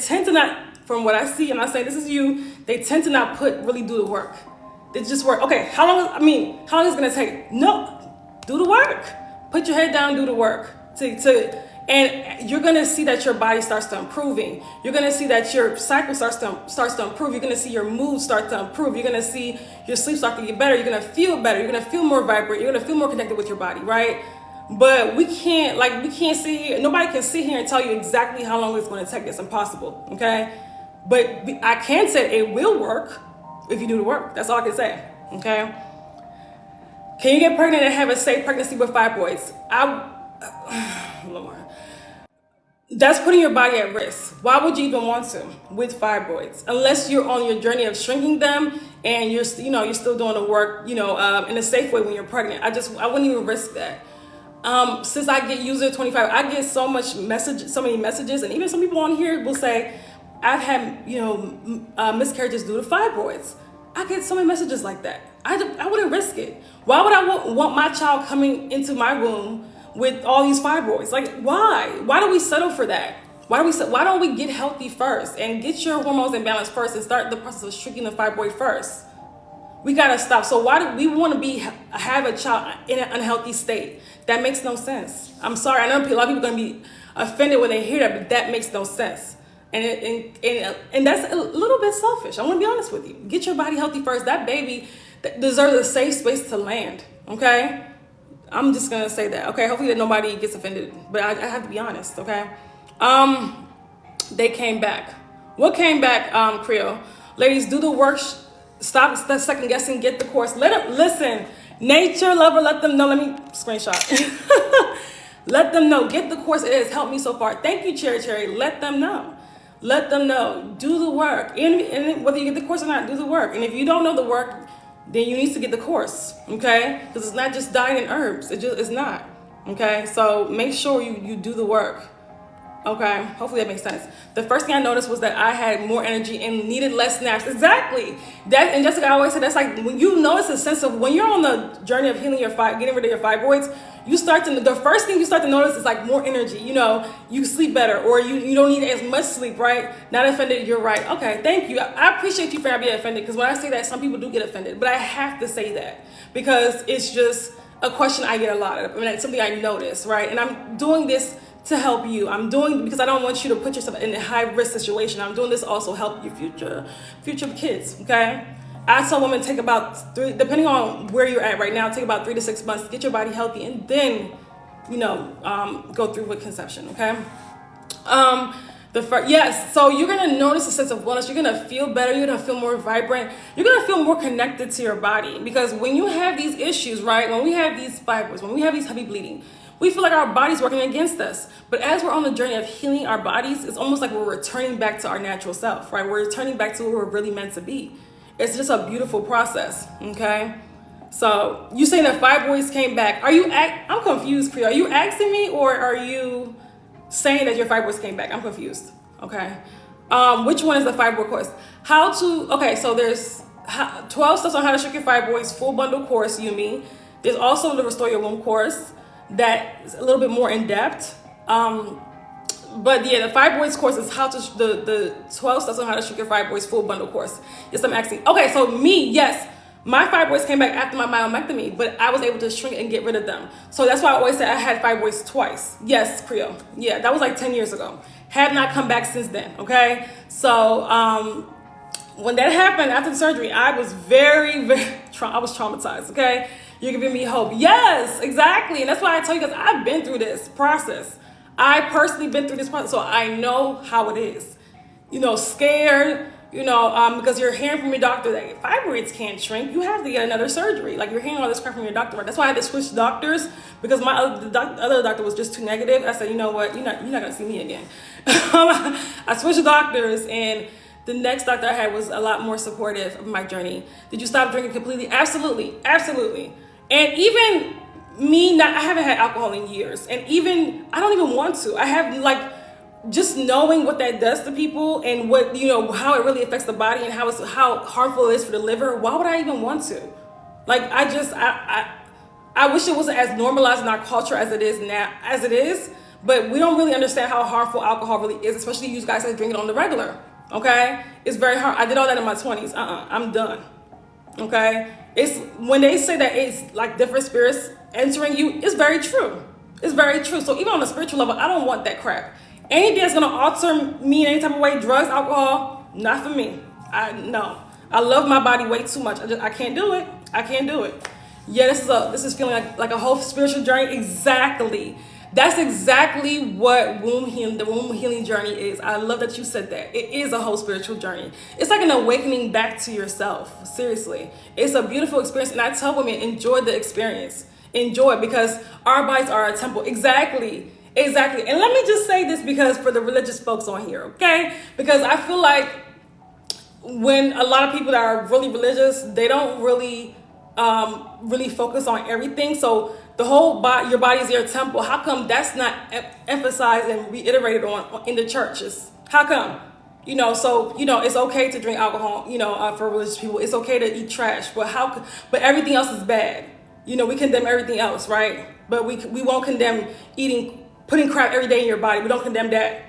tend to not, from what I see, and I say this is you, they tend to not really do the work. They just work. Okay, how long is it gonna take? No, do the work. Put your head down, do the work. And you're gonna see that your body starts to improving. You're gonna see that your cycle starts to improve. You're gonna see your mood start to improve. You're gonna see your sleep start to get better. You're gonna feel better. You're gonna feel more vibrant. You're gonna feel more connected with your body, right? But we can't sit here. Nobody can sit here and tell you exactly how long it's gonna take. It's impossible, okay? But I can say it will work if you do the work. That's all I can say, okay? Can you get pregnant and have a safe pregnancy with fibroids? Lord. That's putting your body at risk. Why would you even want to with fibroids? Unless you're on your journey of shrinking them and you're still doing the work, in a safe way when you're pregnant. I wouldn't even risk that. Since I get user 25, I get so many messages, and even some people on here will say, I've had, miscarriages due to fibroids. I get so many messages like that. I wouldn't risk it. Why would I want my child coming into my womb with all these fibroids? Like, why? Why do we settle for that? Why don't we get healthy first and get your hormones in balance first and start the process of shrinking the fibroid first? We gotta stop. So why do we want to have a child in an unhealthy state? That makes no sense. I'm sorry. I know a lot of people are gonna be offended when they hear that, but that makes no sense. And that's a little bit selfish. I want to be honest with you. Get your body healthy first. That baby deserves a safe space to land. Okay, I'm just gonna say that. Okay, hopefully that nobody gets offended, but I have to be honest. Okay, they came back. What came back? Creole ladies, do the work. Stop second guessing. Get the course. Let them listen. Nature lover, let them know. Let me screenshot. Let them know. Get the course. It has helped me so far. Thank you, Cherry. Let them know. Let them know. Do the work. And whether you get the course or not, do the work. And if you don't know the work, then you need to get the course, okay? Because it's not just diet and herbs. It's not, okay? So make sure you do the work, okay? Hopefully that makes sense. The first thing I noticed was that I had more energy and needed less naps. Exactly. And Jessica, I always say that's like when you notice a sense of when you're on the journey of healing getting rid of your fibroids, the first thing you start to notice is like more energy. You sleep better, or you don't need as much sleep, right? Not offended, you're right. Okay, thank you. I appreciate you for not being offended, because when I say that, some people do get offended, but I have to say that because it's just a question I get a lot of. It's something I notice, right? And I'm doing this to help you. I'm doing because I don't want you to put yourself in a high risk situation. I'm doing this to also help your future kids, okay? I tell women take about depending on where you're at right now, take about 3 to 6 months to get your body healthy, and then, go through with conception, okay? So you're gonna notice a sense of wellness. You're gonna feel better. You're gonna feel more vibrant. You're gonna feel more connected to your body, because when you have these issues, right? When we have these fibroids, when we have these heavy bleeding, we feel like our body's working against us. But as we're on the journey of healing our bodies, it's almost like we're returning back to our natural self, right? We're returning back to where we're really meant to be. It's just a beautiful process, okay? So you saying that fibroids came back. I'm confused, Priya. Are you asking me, or are you saying that your fibroids came back? I'm confused, okay? Which one is the fibroid course? So there's 12 steps on how to shrink your fibroids, full bundle course, Yumi. There's also the Restore Your Womb course that's a little bit more in depth. But yeah, the fibroids course is the 12 steps on how to shrink your fibroids full bundle course. Yes, I'm asking. Okay, so yes, my fibroids came back after my myomectomy, but I was able to shrink and get rid of them. So that's why I always say I had fibroids twice. Yes, Creole. Yeah, that was like 10 years ago. Have not come back since then, okay? So when that happened after the surgery, I was very, very, I was traumatized, okay? You're giving me hope. Yes, exactly. And that's why I tell you guys, I've been through this process. I personally been through this process, so I know how it is. Scared, because you're hearing from your doctor that fibroids can't shrink. You have to get another surgery. Like, you're hearing all this crap from your doctor. Right? That's why I had to switch doctors, because my other doctor was just too negative. I said, you know what, you're not gonna see me again. I switched doctors, and the next doctor I had was a lot more supportive of my journey. Did you stop drinking completely? Absolutely, absolutely. And even me, I haven't had alcohol in years, and I don't even want to. I have just knowing what that does to people, and what how it really affects the body, and how harmful it is for the liver. Why would I even want to? I wish it wasn't as normalized in our culture as it is now, But we don't really understand how harmful alcohol really is, especially you guys that drink it on the regular. Okay, it's very hard. I did all that in my 20s. I'm done. Okay, it's when they say that it's like different spirits entering you, it's very true. It's very true. So even on a spiritual level, I don't want that crap. Anything that's gonna alter me in any type of way, drugs, alcohol, not for me. No. I love my body way too much. I can't do it. I can't do it. Yeah, this is feeling like a whole spiritual journey. Exactly. That's exactly what the womb healing journey is. I love that you said that. It is a whole spiritual journey. It's like an awakening back to yourself. Seriously. It's a beautiful experience. And I tell women, enjoy the experience. Enjoy it, because our bodies are a temple. Exactly. And let me just say this, because for the religious folks on here, okay? Because I feel like when a lot of people that are really religious, they don't really focus on everything. So the whole body, your body is your temple. How come that's not emphasized and reiterated on in the churches? How come? So it's okay to drink alcohol. For religious people, it's okay to eat trash. But but everything else is bad. We condemn everything else, right? But we won't condemn putting crap every day in your body. We don't condemn that.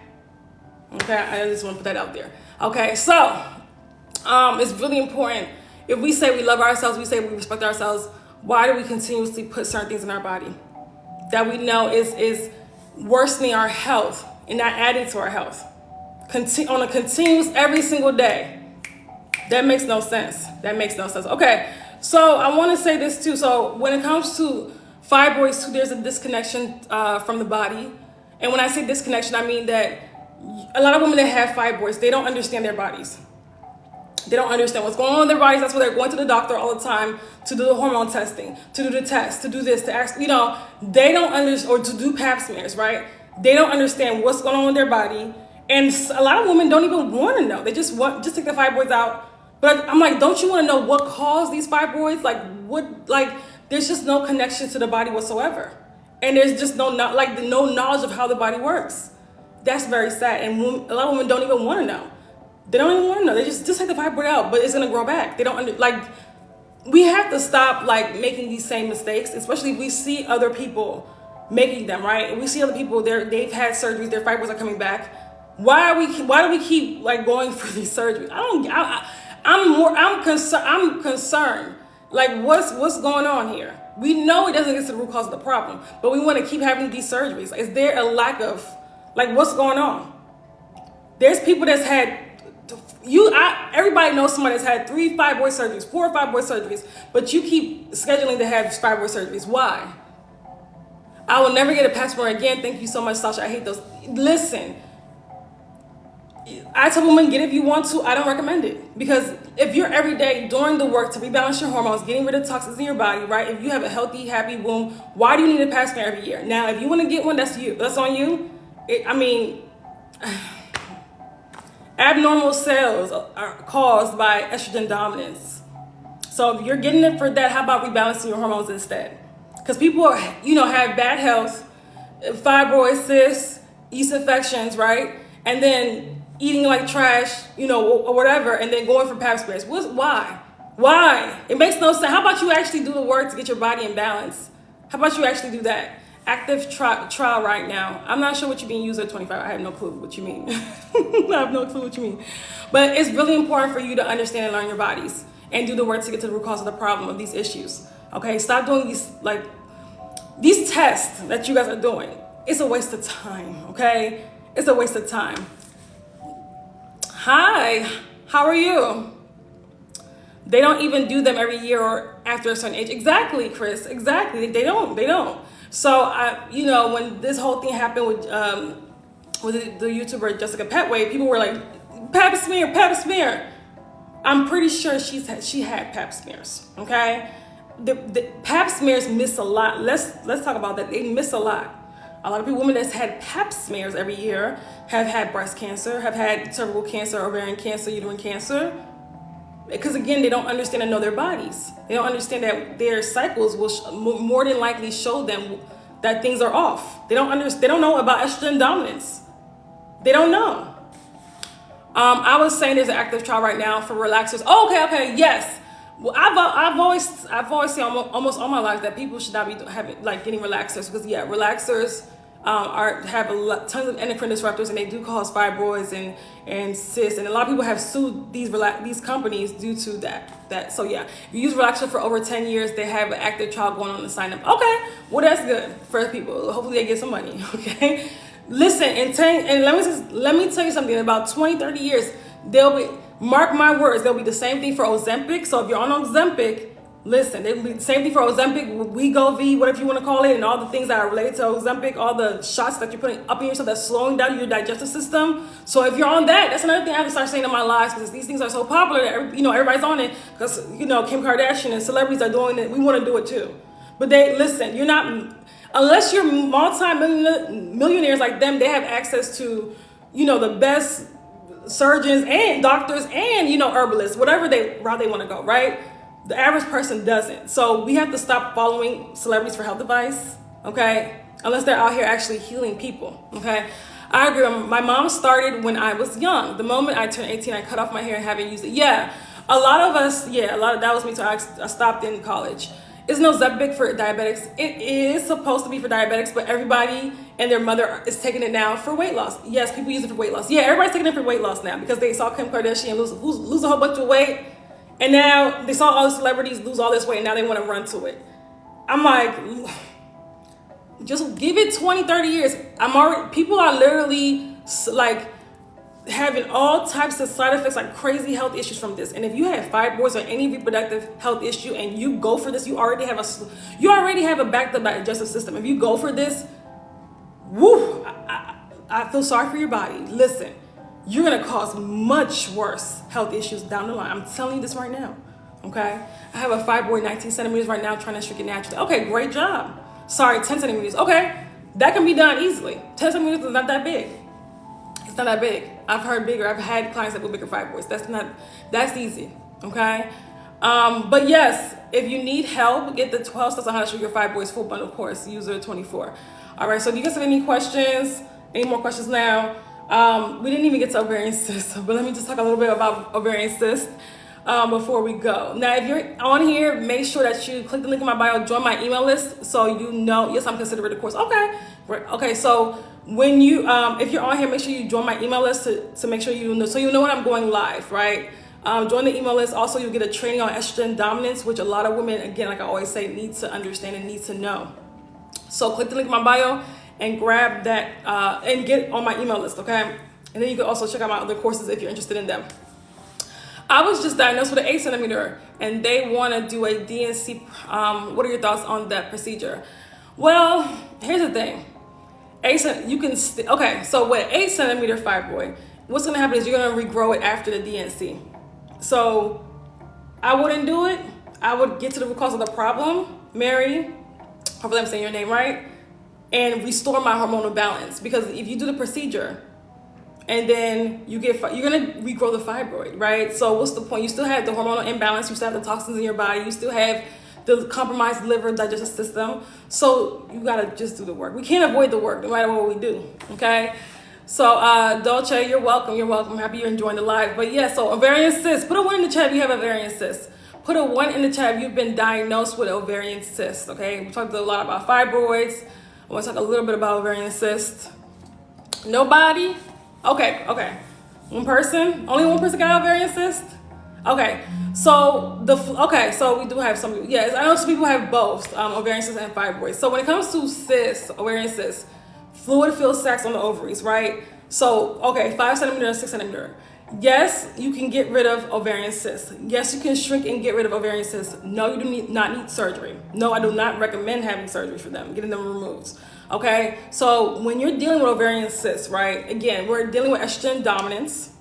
Okay, I just want to put that out there. Okay, so it's really important. If we say we love ourselves, we say we respect ourselves, why do we continuously put certain things in our body that we know is worsening our health and not adding to our health on a continuous every single day? That makes no sense. Okay, so I want to say this too. So when it comes to fibroids too, there's a disconnection from the body. And when I say disconnection, I mean that a lot of women that have fibroids, they don't understand their bodies. They don't understand what's going on in their bodies. That's why they're going to the doctor all the time to do the hormone testing, to do the test, to do this, to ask, they don't understand, or to do pap smears, right? They don't understand what's going on in their body. And a lot of women don't even want to know. They just take the fibroids out. But I'm like, don't you want to know what caused these fibroids? There's just no connection to the body whatsoever. And there's just no knowledge of how the body works. That's very sad. And a lot of women don't even want to know. They don't even want to know. They just take the fibroid out, but it's going to grow back. They don't we have to stop making these same mistakes, especially if we see other people making them, right? And we see other people, they've had surgeries, their fibroids are coming back. Why do we keep going for these surgeries? I'm concerned. What's going on here? We know it doesn't get to the root cause of the problem, but we want to keep having these surgeries. Is there a lack of what's going on? There's people that's had everybody knows somebody that's had 3 fibroid surgeries, 4 fibroid surgeries, but you keep scheduling to have fibroid surgeries. Why? I will never get a pap smear again. Thank you so much, Sasha. I hate those. Listen, I tell women, get it if you want to. I don't recommend it, because if you're every day doing the work to rebalance your hormones, getting rid of toxins in your body, right? If you have a healthy, happy womb, why do you need a pap smear every year? Now, if you want to get one, that's you. That's on you. Abnormal cells are caused by estrogen dominance. So if you're getting it for that, how about rebalancing your hormones instead? Because people have bad health, fibroids, cysts, yeast infections, right? And then eating like trash, or whatever, and then going for pap smears. Why? It makes no sense. How about you actually do the work to get your body in balance? How about you actually do that? Active trial right now. I'm not sure what you're being used at 25. I have no clue what you mean. I have no clue what you mean. But it's really important for you to understand and learn your bodies and do the work to get to the root cause of the problem of these issues. Okay, stop doing these tests that you guys are doing. It's a waste of time, okay? It's a waste of time. Hi, how are you? They don't even do them every year or after a certain age. Exactly, Chris, exactly. They don't. So, when this whole thing happened with the YouTuber Jessica Petway, people were like, pap smear. I'm pretty sure she had pap smears, okay? The pap smears miss a lot. Let's talk about that. They miss a lot. A lot of women that's had pap smears every year have had breast cancer, have had cervical cancer, ovarian cancer, uterine cancer. Because again, they don't understand and know their bodies. They don't understand that their cycles will more than likely show them that things are off. They don't know about estrogen dominance. They don't know. I was saying there's an active trial right now for relaxers. Oh, okay, yes. Well, I've always seen almost all my life that people should not be getting relaxers, because relaxers have tons of endocrine disruptors, and they do cause fibroids and cysts, and a lot of people have sued these companies due to that. So yeah, if you use relaxer for over 10 years, they have an active trial going on to sign up. Okay, well that's good for people. Hopefully they get some money. Okay, listen, and let me tell you something. In about 20-30 years, they'll be, mark my words, they'll be the same thing for Ozempic. So if you're on Ozempic, listen, it'll be the same thing for Ozempic, Wegovy, whatever you want to call it, and all the things that are related to Ozempic, all the shots that you're putting up in yourself that's slowing down your digestive system. So if you're on that, that's another thing I have to start saying in my lives, because these things are so popular that everybody's on it, because Kim Kardashian and celebrities are doing it. We want to do it too. But you're not, unless you're multi-millionaires like them, they have access to the best surgeons and doctors and herbalists, whatever route they want to go, right? The average person doesn't. So we have to stop following celebrities for health advice, okay? Unless they're out here actually healing people, okay? I agree. My mom started when I was young. The moment I turned 18, I cut off my hair and haven't used it. Yeah, a lot of that was me too. I stopped in college. It's no Ozempic for diabetics. It is supposed to be for diabetics, but everybody and their mother is taking it now for weight loss. Yes, people use it for weight loss. Yeah, everybody's taking it for weight loss now because they saw Kim Kardashian lose a whole bunch of weight. And now they saw all the celebrities lose all this weight, and now they want to run to it. I'm like, just give it 20, 30 years. People are literally like having all types of side effects, like crazy health issues from this. And if you have fibroids or any reproductive health issue and you go for this, you already have a backed up digestive system. If you go for this, woo, I feel sorry for your body. Listen. You're going to cause much worse health issues down the line. I'm telling you this right now, okay? I have a fibroid 19 centimeters right now, trying to shrink it naturally. Okay, great job. Sorry, 10 centimeters. Okay, that can be done easily. 10 centimeters is not that big. It's not that big. I've heard bigger. I've had clients that with bigger fibroids. That's easy, okay? But yes, if you need help, get the 12 steps on how to shrink your fibroids full bundle course, user 24. All right, so do you guys have any questions? Any more questions now? We didn't even get to ovarian cysts, but let me just talk a little bit about ovarian cysts before we go. Now, if you're on here, make sure that you click the link in my bio, join my email list, so yes, I'm considered a course. Okay, right. Okay. So when you, if you're on here, make sure you join my email list to make sure you know when I'm going live, right? Join the email list. Also, you'll get a training on estrogen dominance, which a lot of women, again, like I always say, need to understand and need to know. So click the link in my bio and grab that and get on my email list, okay? And then you can also check out my other courses if you're interested in them. I was just diagnosed with an 8 centimeter and they want to do a DNC. What are your thoughts on that procedure? Well, here's the thing. So with 8 centimeter fibroid, what's going to happen is you're going to regrow it after the DNC. So I wouldn't do it. I would get to the root cause of the problem, Mary, hopefully I'm saying your name right, and restore my hormonal balance. Because if you do the procedure and then you're gonna regrow the fibroid, right? So what's the point? You still have the hormonal imbalance, you still have the toxins in your body, you still have the compromised liver, digestive system. So you gotta just do the work. We can't avoid the work no matter what we do, okay? So Dolce, you're welcome. I'm happy you're enjoying the live. But yeah, so ovarian cysts, put a 1 in the chat if you have ovarian cysts. Put a 1 in the chat if you've been diagnosed with ovarian cysts, okay? We talked a lot about fibroids. I want to talk a little bit about ovarian cysts. Nobody? Okay. One person? Only one person got ovarian cyst? Okay. So so we do have some. Yes, I know some people have both ovarian cysts and fibroids. So when it comes to cysts, ovarian cysts, fluid-filled sacs on the ovaries, right? So 5 centimeter and 6 centimeter. Yes, you can get rid of ovarian cysts. Yes, you can shrink and get rid of ovarian cysts. No, you do not need surgery. No, I do not recommend having surgery for them, getting them removed. Okay, so when you're dealing with ovarian cysts, right, again, we're dealing with estrogen dominance.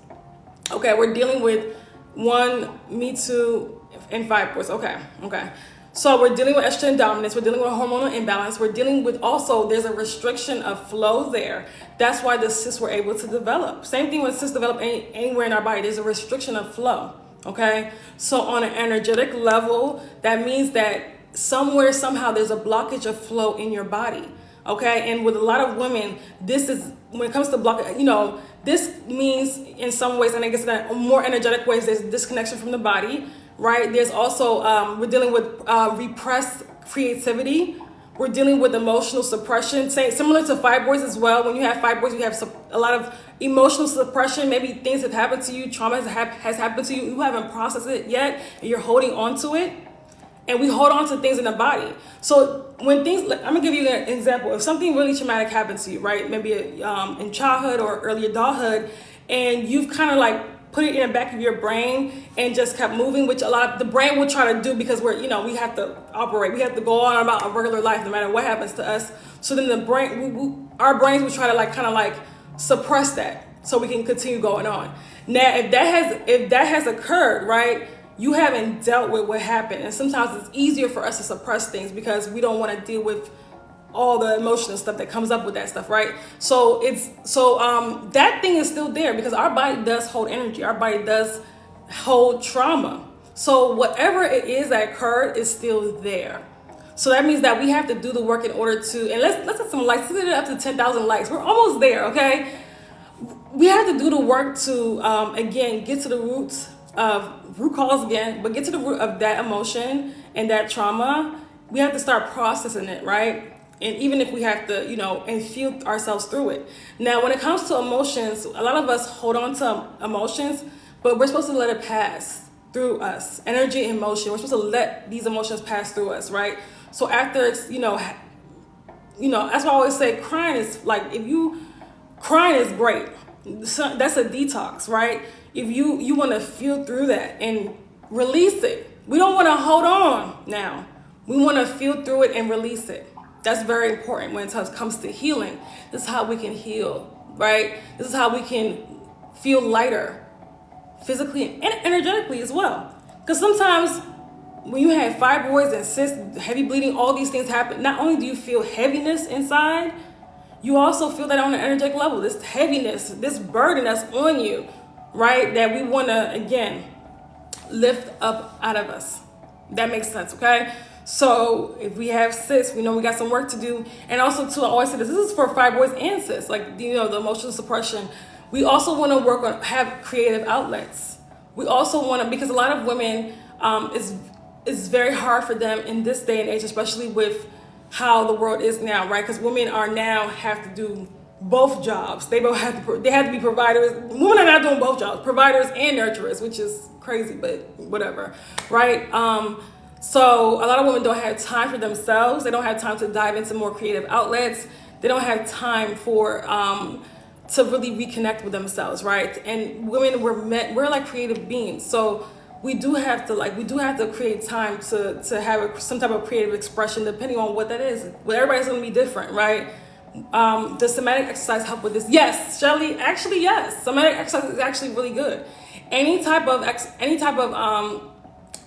Okay, we're dealing with Me Too and fibroids. Okay. So we're dealing with estrogen dominance, we're dealing with hormonal imbalance, we're dealing with also, there's a restriction of flow there. That's why the cysts were able to develop. Same thing when cysts develop anywhere in our body, there's a restriction of flow, okay? So on an energetic level, that means that somehow there's a blockage of flow in your body, okay? And with a lot of women, this is, when it comes to this means in some ways, and I guess in more energetic ways, there's disconnection from the body, right? There's also, we're dealing with repressed creativity, We're dealing with emotional suppression, similar to fibroids as well. When you have fibroids, you have a lot of emotional suppression. Maybe things have happened to you, trauma has happened to you, you haven't processed it yet, and you're holding on to it. And we hold on to things in the body. So when things, I'm gonna give you an example. If something really traumatic happens to you, right? Maybe in childhood or early adulthood, and you've kind of like put it in the back of your brain and just kept moving, which the brain will try to do because we have to operate. We have to go on about a regular life no matter what happens to us. So then the brain, our brains will try to like kind of like suppress that so we can continue going on. Now, if that has occurred, right? You haven't dealt with what happened. And sometimes it's easier for us to suppress things because we don't want to deal with all the emotional stuff that comes up with that stuff, right? So that thing is still there because our body does hold energy. Our body does hold trauma. So whatever it is that occurred is still there. So that means that we have to do the work in order to, and let's get some likes. Let's get it up to 10,000 likes. We're almost there, okay? We have to do the work to, again, get to the root cause again, but get to the root of that emotion and that trauma. We have to start processing it, right? And even if we have to, and feel ourselves through it. Now, when it comes to emotions, a lot of us hold on to emotions, but we're supposed to let it pass through us. Energy and emotion, we're supposed to let these emotions pass through us, right? So after it's, that's why I always say crying is like, crying is great. So that's a detox, right? If you want to feel through that and release it. We don't want to hold on now. We want to feel through it and release it. That's very important when it comes to healing. This is how we can heal, right? This is how we can feel lighter physically and energetically as well. Because sometimes when you have fibroids and cysts, heavy bleeding, all these things happen. Not only do you feel heaviness inside, you also feel that on an energetic level, this heaviness, this burden that's on you, right? That we want to, again, lift up out of us. That makes sense, okay? So if we have cysts, we know we got some work to do. And also, too, I always say this is for fibroids and cysts, like, the emotional suppression. We also want to work on, have creative outlets. We also want to, because a lot of women, it's very hard for them in this day and age, especially with how the world is now, right? Because women are now have to do both jobs. They have to be providers. Women are not doing both jobs, providers and nurturers, which is crazy, but whatever, right? So a lot of women don't have time for themselves. They don't have time to dive into more creative outlets. They don't have time for to really reconnect with themselves, right? And women, we're like creative beings, so we do have to create time to have some type of creative expression, depending on what that is. Well, everybody's going to be different, right? Does somatic exercise help with this? Yes, Shelly. Actually, yes. Somatic exercise is actually really good. Any type of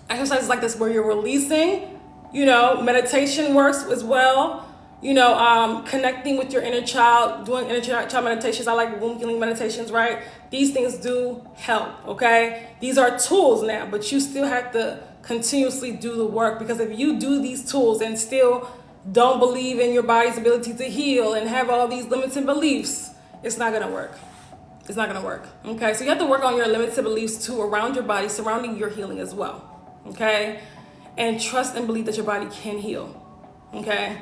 exercises like this where you're releasing, meditation works as well. Connecting with your inner child, doing inner child meditations. I like womb healing meditations, right? These things do help, okay? These are tools now, but you still have to continuously do the work, because if you do these tools and still don't believe in your body's ability to heal and have all these limiting beliefs, it's not gonna work. It's not gonna work, okay? So you have to work on your limited beliefs too around your body, surrounding your healing as well, okay? And trust and believe that your body can heal, okay?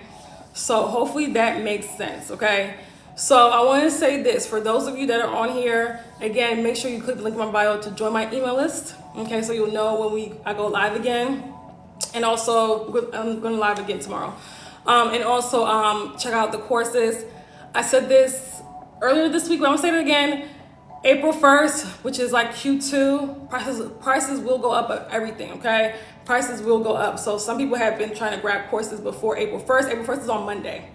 So hopefully that makes sense, okay? So I want to say this, for those of you that are on here, again, make sure you click the link in my bio to join my email list, okay? So you'll know when I go live again. And also, I'm going live again tomorrow. And also check out the courses. I said this earlier this week, but I'm going to say it again. April 1st, which is like Q2, prices will go up of everything, okay? Prices will go up. So some people have been trying to grab courses before April 1st. April 1st is on Monday.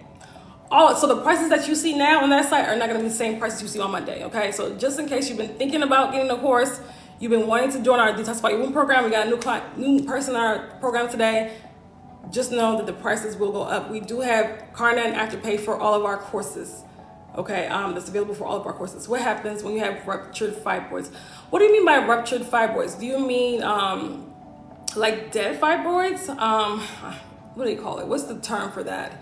So the prices that you see now on that site are not going to be the same prices you see on Monday, okay? So just in case you've been thinking about getting a course, you've been wanting to join our Detoxify Your Womb program, we got a new person in our program today, just know that the prices will go up. We do have Klarna and Afterpay for all of our courses. Okay, that's available for all of our courses. What happens when you have ruptured fibroids? What do you mean by ruptured fibroids? Do you mean like dead fibroids? What do you call it? What's the term for that?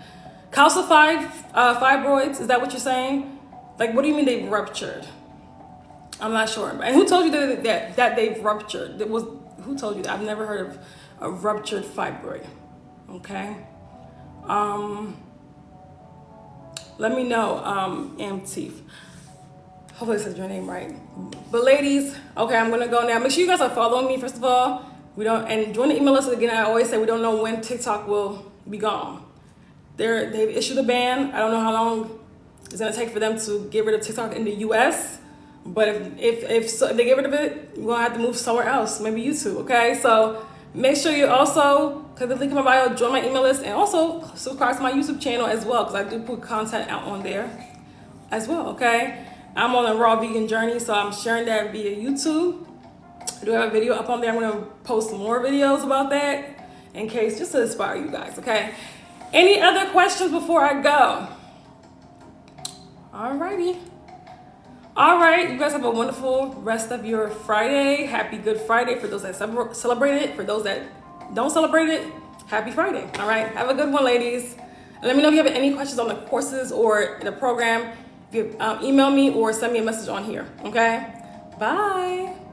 Calcified fibroids? Is that what you're saying? Like, what do you mean they've ruptured? I'm not sure. And who told you that they've ruptured? Who told you that? I've never heard of a ruptured fibroid. Okay. Let me know, Amteef. Hopefully I said your name right. But ladies, okay, I'm gonna go now. Make sure you guys are following me, first of all. And join the email list. Again, I always say we don't know when TikTok will be gone. They've issued a ban. I don't know how long it's gonna take for them to get rid of TikTok in the US. But if they get rid of it, we're gonna have to move somewhere else, maybe YouTube, okay? So make sure you also, click the link in my bio, join my email list, and also subscribe to my YouTube channel as well, because I do put content out on there as well, okay? I'm on a raw vegan journey, so I'm sharing that via YouTube. I do have a video up on there. I'm gonna post more videos about that in case, just to inspire you guys, okay? Any other questions before I go? Alrighty. All right, you guys have a wonderful rest of your Friday. Happy Good Friday for those that celebrate it. For those that don't celebrate it, happy Friday. All right, have a good one, ladies. And let me know if you have any questions on the courses or the program. Email me or send me a message on here, okay? Bye.